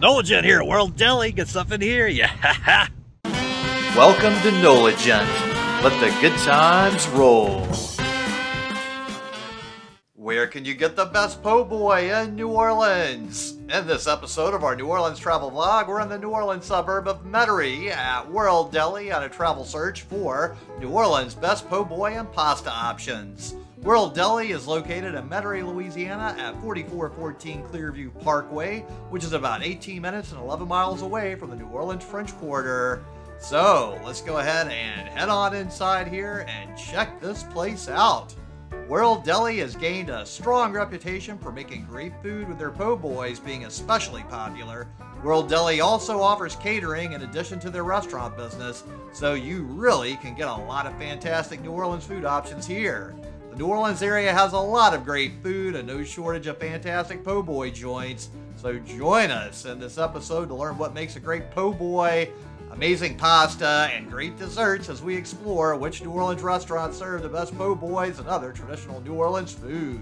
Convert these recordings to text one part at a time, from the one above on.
Nolagent here at World Deli. Get something here, yeah. Welcome to Nolagent. Let the good times roll. Where can you get the best po' boy in New Orleans? In this episode of our New Orleans travel vlog, we're in the New Orleans suburb of Metairie at World Deli on a travel search for New Orleans' best po' boy and pasta options. World Deli is located in Metairie, Louisiana at 4414 Clearview Parkway, which is about 18 minutes and 11 miles away from the New Orleans French Quarter. So, let's go ahead and head on inside here and check this place out. World Deli has gained a strong reputation for making great food, with their po' boys being especially popular. World Deli also offers catering in addition to their restaurant business, so you really can get a lot of fantastic New Orleans food options here. The New Orleans area has a lot of great food and no shortage of fantastic po' boy joints, so join us in this episode to learn what makes a great po' boy, amazing pasta, and great desserts as we explore which New Orleans restaurants serve the best po' boys and other traditional New Orleans food.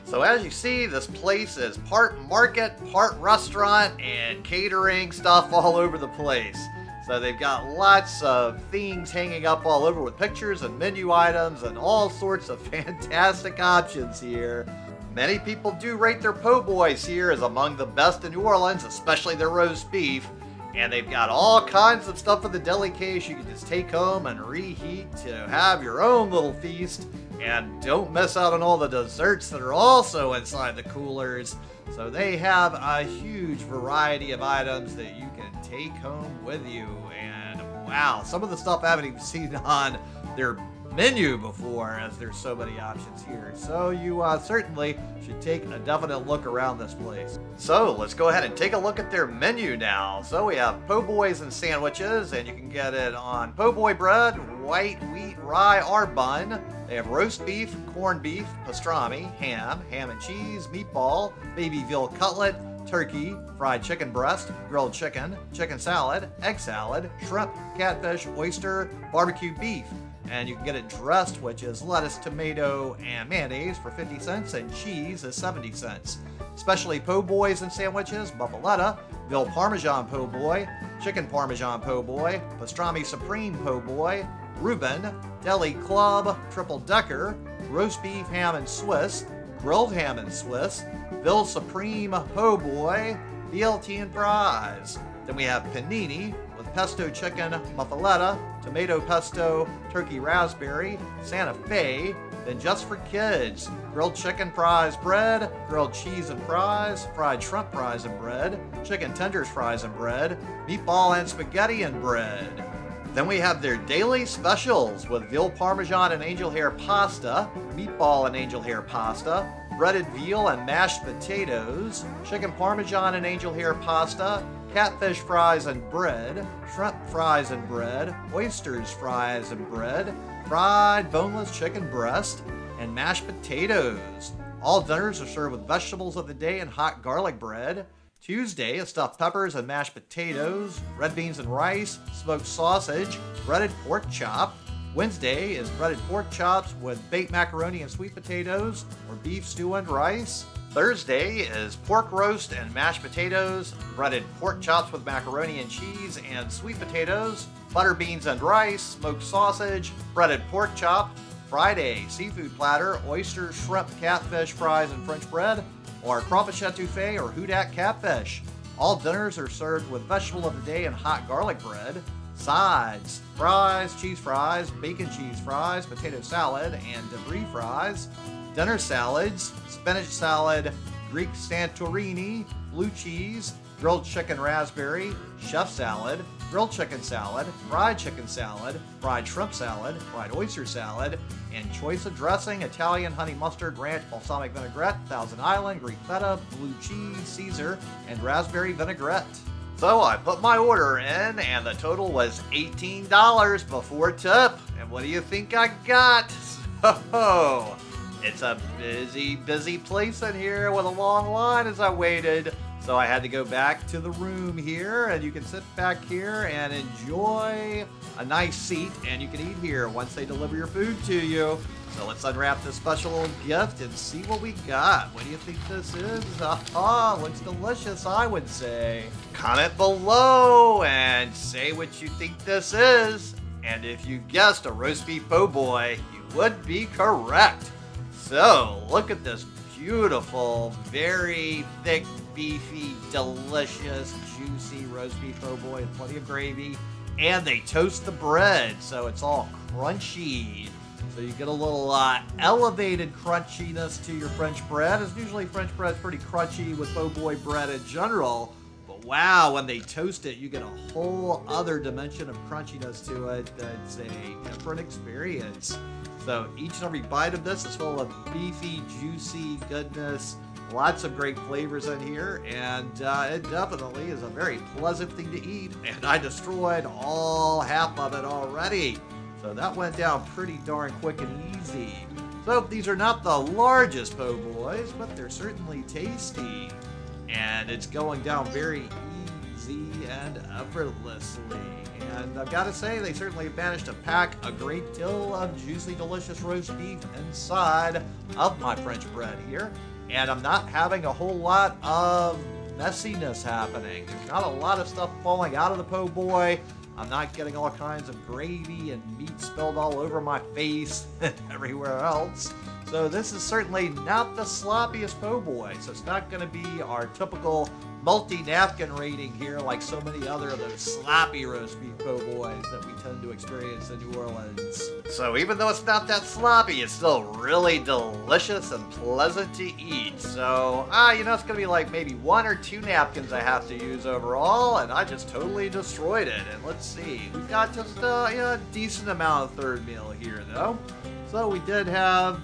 So as you see, this place is part market, part restaurant, and catering stuff all over the place. So they've got lots of things hanging up all over with pictures and menu items and all sorts of fantastic options here. Many people do rate their po' boys here as among the best in New Orleans, especially their roast beef. And they've got all kinds of stuff in the deli case you can just take home and reheat to have your own little feast. And don't miss out on all the desserts that are also inside the coolers. So they have a huge variety of items that you can take home with you. And wow, some of the stuff I haven't even seen on their menu before, as there's so many options here. So you certainly should take a definite look around this place. So let's go ahead and take a look at their menu now. So we have po' boys and sandwiches, and you can get it on po' boy bread, white wheat rye or bun. They have roast beef, corned beef, pastrami, ham and cheese, meatball, baby veal cutlet, turkey, fried chicken breast, grilled chicken, chicken salad, egg salad, shrimp, catfish, oyster, barbecue beef. And you can get it dressed, which is lettuce, tomato, and mayonnaise for 50 cents, and cheese is 70 cents. Specialty po' boys and sandwiches, buffaletta, veal parmesan po' boy, chicken parmesan po' boy, pastrami supreme po' boy, Reuben, deli club, triple decker, roast beef ham and Swiss, grilled ham and Swiss, veal supreme po' boy, BLT and fries. Then we have panini with pesto chicken, muffaletta, tomato pesto, turkey raspberry, Santa Fe. Then just for kids, grilled chicken fries bread, grilled cheese and fries, fried shrimp fries and bread, chicken tenders fries and bread, meatball and spaghetti and bread. Then we have their daily specials with veal parmesan and angel hair pasta, meatball and angel hair pasta, breaded veal and mashed potatoes, chicken parmesan and angel hair pasta, catfish fries and bread, shrimp fries and bread, oysters fries and bread, fried boneless chicken breast, and mashed potatoes. All dinners are served with vegetables of the day and hot garlic bread. Tuesday is stuffed peppers and mashed potatoes, red beans and rice, smoked sausage, breaded pork chop. Wednesday is breaded pork chops with baked macaroni and sweet potatoes, or beef stew and rice. Thursday is pork roast and mashed potatoes, breaded pork chops with macaroni and cheese and sweet potatoes, butter beans and rice, smoked sausage, breaded pork chop. Friday, seafood platter, oysters, shrimp, catfish, fries, and French bread, or crawfish etouffee or hudak catfish. All dinners are served with vegetable of the day and hot garlic bread. Sides, fries, cheese fries, bacon cheese fries, potato salad, and debris fries. Dinner salads, spinach salad, Greek Santorini, blue cheese, grilled chicken raspberry, chef salad, grilled chicken salad, fried shrimp salad, fried oyster salad, and choice of dressing, Italian honey mustard, ranch, balsamic vinaigrette, Thousand Island, Greek feta, blue cheese, Caesar, and raspberry vinaigrette. So I put my order in, and the total was $18 before tip. And what do you think I got? So, it's a busy place in here with a long line as I waited. So I had to go back to the room here, and you can sit back here and enjoy a nice seat, and you can eat here once they deliver your food to you. So let's unwrap this special little gift and see what we got. What do you think this is? Aha, looks delicious, I would say. Comment below and say what you think this is. And if you guessed a roast beef po' boy, you would be correct. So look at this beautiful, very thick, beefy, delicious, juicy roast beef po' boy with plenty of gravy. And they toast the bread, so it's all crunchy. So you get a little elevated crunchiness to your French bread. As usually French bread's pretty crunchy with po' boy bread in general. But wow, when they toast it, you get a whole other dimension of crunchiness to it. That's a different experience. So each and every bite of this is full of beefy, juicy goodness. Lots of great flavors in here, and it definitely is a very pleasant thing to eat. And I destroyed all half of it already. So that went down pretty darn quick and easy. So these are not the largest po' boys, but they're certainly tasty. And it's going down very easy and effortlessly. And I've got to say, they certainly managed to pack a great deal of juicy, delicious roast beef inside of my French bread here. And I'm not having a whole lot of messiness happening. There's not a lot of stuff falling out of the po' boy. I'm not getting all kinds of gravy and meat spilled all over my face and everywhere else. So this is certainly not the sloppiest po' boy. So it's not going to be our typical multi-napkin rating here like so many other of those sloppy roast beef po' boys that we tend to experience in New Orleans. So even though it's not that sloppy, it's still really delicious and pleasant to eat. So, you know, it's going to be like maybe 1 or 2 napkins I have to use overall, and I just totally destroyed it. And let's see, we've got just a decent amount of third meal here, though. So we did have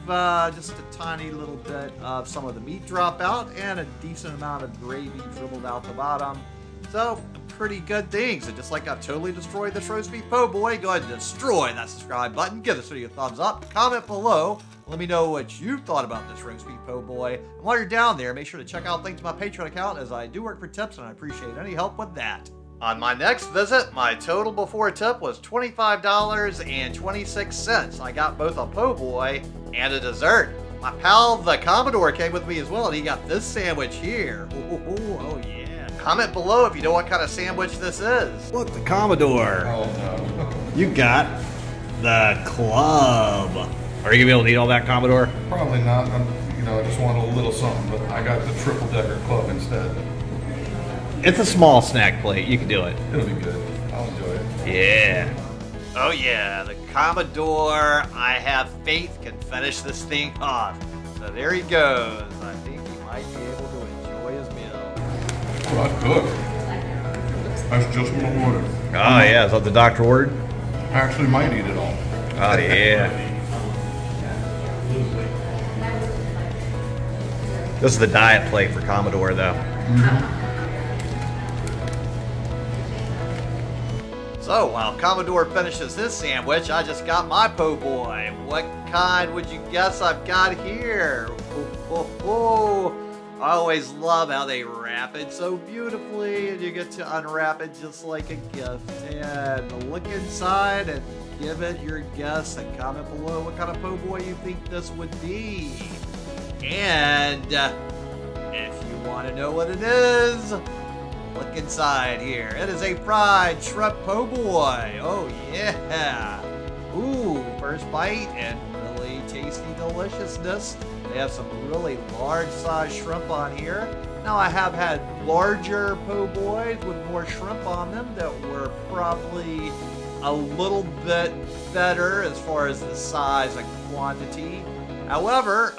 just a tiny little bit of some of the meat drop out and a decent amount of gravy dribbled out the bottom. So pretty good things. And just like I've totally destroyed this roast beef po' boy, go ahead and destroy that subscribe button. Give this video a thumbs up. Comment below. Let me know what you thought about this roast beef po' boy. And while you're down there, make sure to check out links to my Patreon account, as I do work for tips and I appreciate any help with that. On my next visit, my total before tip was $25.26. I got both a po' boy and a dessert. My pal, the Commodore, came with me as well, and he got this sandwich here. Oh yeah. Comment below if you know what kind of sandwich this is. Look, the Commodore. Oh no. You got the club. Are you gonna be able to eat all that, Commodore? Probably not. I just want a little something, but I got the triple decker club instead. It's a small snack plate. You can do it. It'll be good. I'll enjoy it. Yeah. Oh yeah, the Commodore, I have faith, can finish this thing off. So there he goes. I think he might be able to enjoy his meal. Well, that's good. That's just what I ordered. Oh yeah, is that the doctor ordered? I actually might eat it all. Oh yeah. This is the diet plate for Commodore, though. Mm-hmm. So while Commodore finishes his sandwich, I just got my po' boy. What kind would you guess I've got here? I always love how they wrap it so beautifully, and you get to unwrap it just like a gift. And look inside and give it your guess, and comment below what kind of po' boy you think this would be. And if you want to know what it is, look inside here. It is a fried shrimp po' boy. Oh yeah. Ooh, first bite and really tasty deliciousness. They have some really large size shrimp on here. Now I have had larger po' boys with more shrimp on them that were probably a little bit better as far as the size and quantity. However,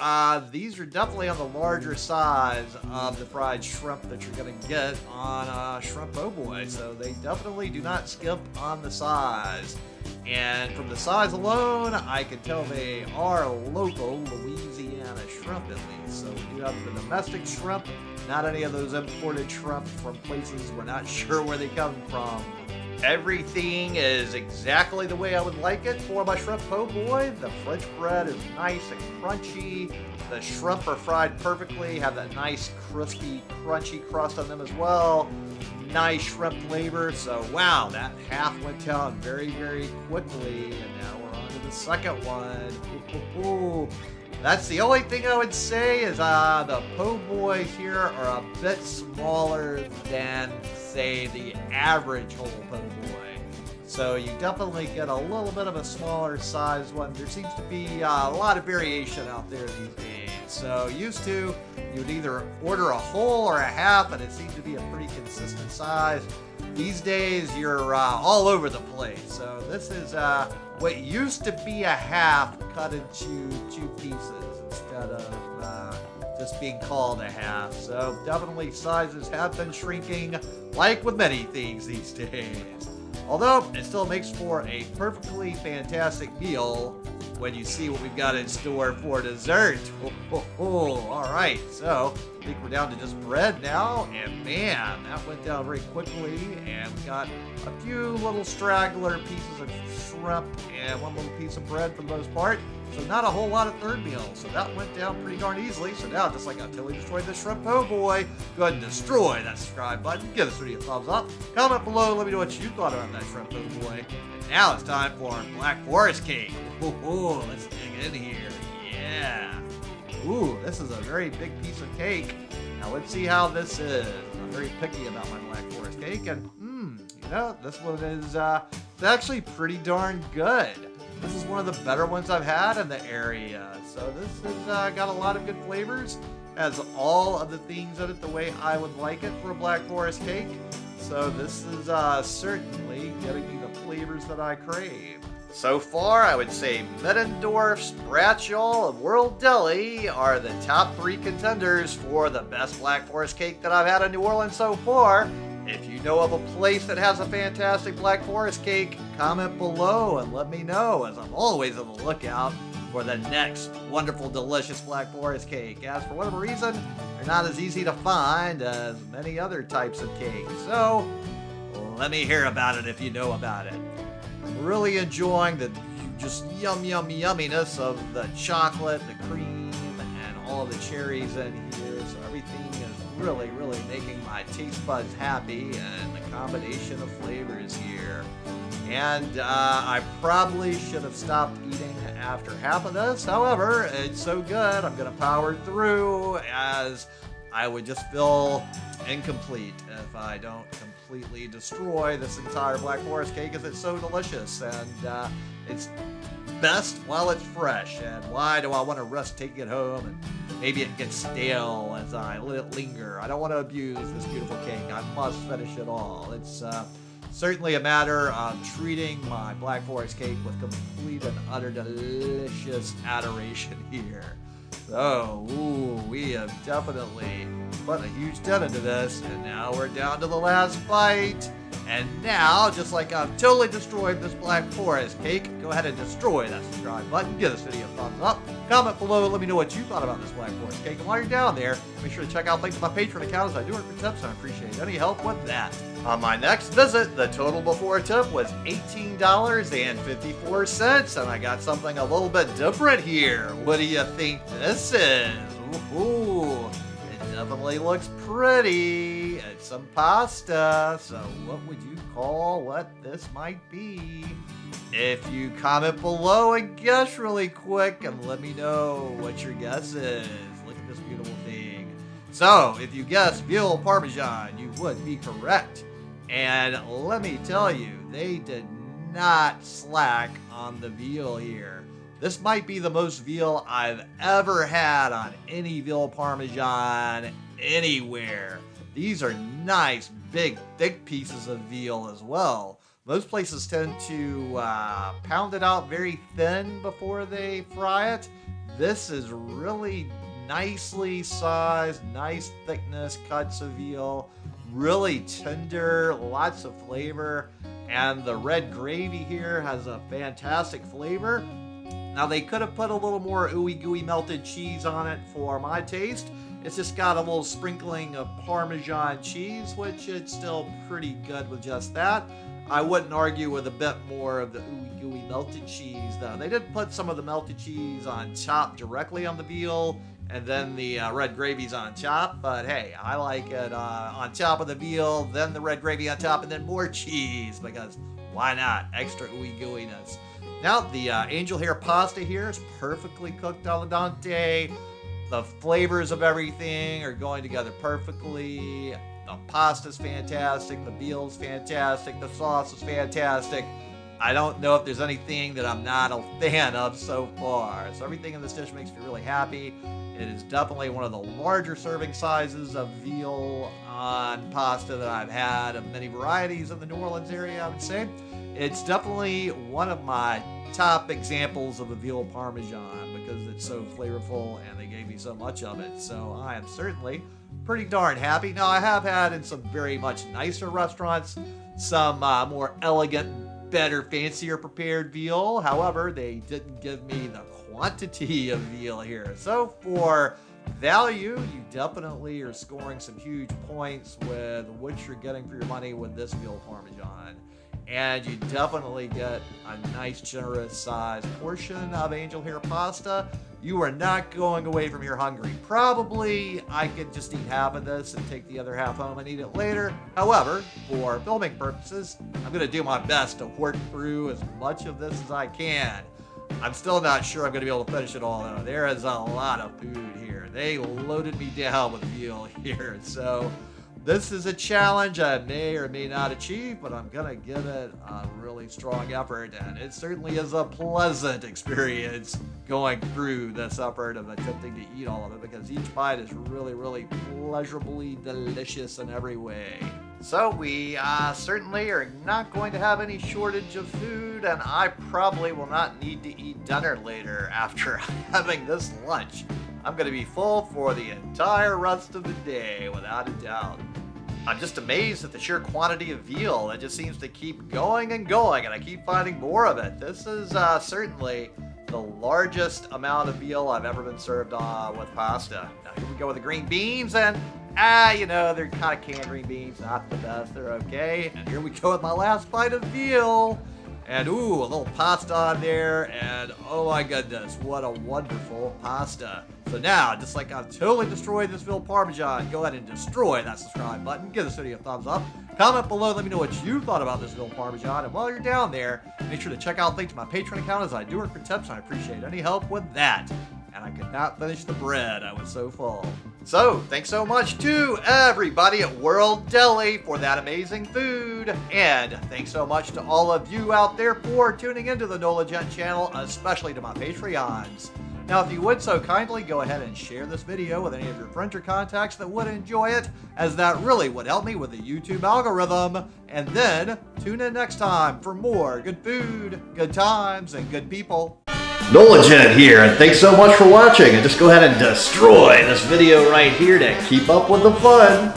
these are definitely on the larger size of the fried shrimp that you're going to get on a shrimp po' boy. So they definitely do not skip on the size. And from the size alone, I can tell they are local Louisiana shrimp at least. So we do have the domestic shrimp, not any of those imported shrimp from places we're not sure where they come from. Everything is exactly the way I would like it for my shrimp po' boy. The French bread is nice and crunchy. The shrimp are fried perfectly, have that nice crispy, crunchy crust on them as well. Nice shrimp flavor. So wow, that half went down very, very quickly. And now we're on to the second one. Ooh. That's the only thing I would say is the Poboys here are a bit smaller than, say, the average whole Poboy. So you definitely get a little bit of a smaller size one. There seems to be a lot of variation out there these days. So used to, you would either order a whole or a half, and it seemed to be a pretty consistent size. These days, you're all over the place. So this is what used to be a half cut into 2 pieces instead of just being called a half. So definitely sizes have been shrinking, like with many things these days. Although it still makes for a perfectly fantastic meal when you see what we've got in store for dessert. All right, so I think we're down to just bread now, and man, that went down very quickly, and we got a few little straggler pieces of shrimp and one little piece of bread for the most part. So not a whole lot of third meal, so that went down pretty darn easily. So now, just like I totally destroyed the shrimp po' boy, go ahead and destroy that subscribe button, give this video a thumbs up, comment below, let me know what you thought about that shrimp po' boy. And now it's time for our Black Forest cake. Ooh, let's dig in here, yeah. Ooh, this is a very big piece of cake. Now let's see how this is. I'm very picky about my Black Forest cake, and you know, this one is actually pretty darn good. This is one of the better ones I've had in the area. So this has got a lot of good flavors. Has all of the things in it the way I would like it for a Black Forest cake. So this is certainly getting me the flavors that I crave. So far, I would say Middendorf's, Bratchall, and World Deli are the top 3 contenders for the best Black Forest cake that I've had in New Orleans so far. If you know of a place that has a fantastic Black Forest cake, comment below and let me know, as I'm always on the lookout for the next wonderful, delicious Black Forest cake. As for whatever reason, they're not as easy to find as many other types of cakes. So, let me hear about it if you know about it. I'm really enjoying the just yumminess of the chocolate, the cream, and all the cherries in here. So everything is really making my taste buds happy, and the combination of flavors here. And I probably should have stopped eating after half of this. However, it's so good, I'm going to power through, as I would just feel incomplete if I don't completely destroy this entire Black Forest cake, as it's so delicious, and it's best while it's fresh. And why do I want to rush taking it home and maybe it gets stale as I let it linger? I don't want to abuse this beautiful cake. I must finish it all. It's certainly a matter of treating my Black Forest cake with complete and utter delicious adoration here. So, ooh, we have definitely put a huge dent into this, and now we're down to the last bite. And now, just like I've totally destroyed this Black Forest cake, go ahead and destroy that subscribe button, give this video a thumbs up, comment below, let me know what you thought about this Black Forest cake. And while you're down there, make sure to check out links to my Patreon account, as I do it for tips, and I appreciate any help with that. On my next visit, the total before tip was $18.54, and I got something a little bit different here. What do you think this is? Ooh, it definitely looks pretty. It's some pasta, so what would you call what this might be? If you comment below and guess really quick, and let me know what your guess is. Look at this beautiful thing. So, if you guessed veal parmesan, you would be correct. And let me tell you, they did not slack on the veal here. This might be the most veal I've ever had on any veal parmesan anywhere. These are nice, big, thick pieces of veal as well. Most places tend to pound it out very thin before they fry it. This is really nicely sized, nice thickness cuts of veal. Really tender, lots of flavor, and the red gravy here has a fantastic flavor. Now, they could have put a little more ooey gooey melted cheese on it for my taste. It's just got a little sprinkling of Parmesan cheese, which it's still pretty good with just that. I wouldn't argue with a bit more of the ooey gooey melted cheese, though. They did put some of the melted cheese on top directly on the veal, and then the red gravy's on top. But hey, I like it on top of the veal, then the red gravy on top, and then more cheese, because why not? Extra ooey gooiness. Now, the angel hair pasta here is perfectly cooked al dente. The flavors of everything are going together perfectly. The pasta's fantastic. The veal's fantastic. The sauce is fantastic. I don't know if there's anything that I'm not a fan of so far. So everything in this dish makes me really happy. It is definitely one of the larger serving sizes of veal on pasta that I've had of many varieties in the New Orleans area, I would say. It's definitely one of my top examples of a veal parmesan because it's so flavorful and they gave me so much of it. So I am certainly pretty darn happy. Now, I have had in some very much nicer restaurants some more elegant, better, fancier prepared veal. However, they didn't give me the quantity of veal here. So for value, you definitely are scoring some huge points with what you're getting for your money with this veal parmesan. And you definitely get a nice, generous sized portion of angel hair pasta. You are not going away from here hungry. Probably I could just eat half of this and take the other half home and eat it later. However, for filming purposes, I'm going to do my best to work through as much of this as I can. I'm still not sure I'm going to be able to finish it all, though. There is a lot of food here. They loaded me down with veal here, so this is a challenge I may or may not achieve, but I'm going to give it a really strong effort, and it certainly is a pleasant experience going through this effort of attempting to eat all of it because each bite is really, really pleasurably delicious in every way. So we certainly are not going to have any shortage of food, and I probably will not need to eat dinner later after having this lunch. I'm going to be full for the entire rest of the day, without a doubt. I'm just amazed at the sheer quantity of veal. It just seems to keep going and going, and I keep finding more of it. This is certainly the largest amount of veal I've ever been served with pasta. Now here we go with the green beans, and you know, they're kind of canned green beans, not the best, they're okay. And here we go with my last bite of veal. And ooh, a little pasta on there, and oh my goodness, what a wonderful pasta. So now, just like I've totally destroyed this veal parmesan, go ahead and destroy that subscribe button, give this video a thumbs up, comment below, let me know what you thought about this veal parmesan, and while you're down there, make sure to check out links to my Patreon account as I do work for tips, and I appreciate any help with that. And I could not finish the bread, I was so full. So, thanks so much to everybody at World Deli for that amazing food. And thanks so much to all of you out there for tuning into the NOLA Gent channel, especially to my Patreons. Now, if you would so kindly, go ahead and share this video with any of your friends or contacts that would enjoy it, as that really would help me with the YouTube algorithm. And then, tune in next time for more good food, good times, and good people. NOLA Gent here, and thanks so much for watching, and just go ahead and destroy this video right here to keep up with the fun.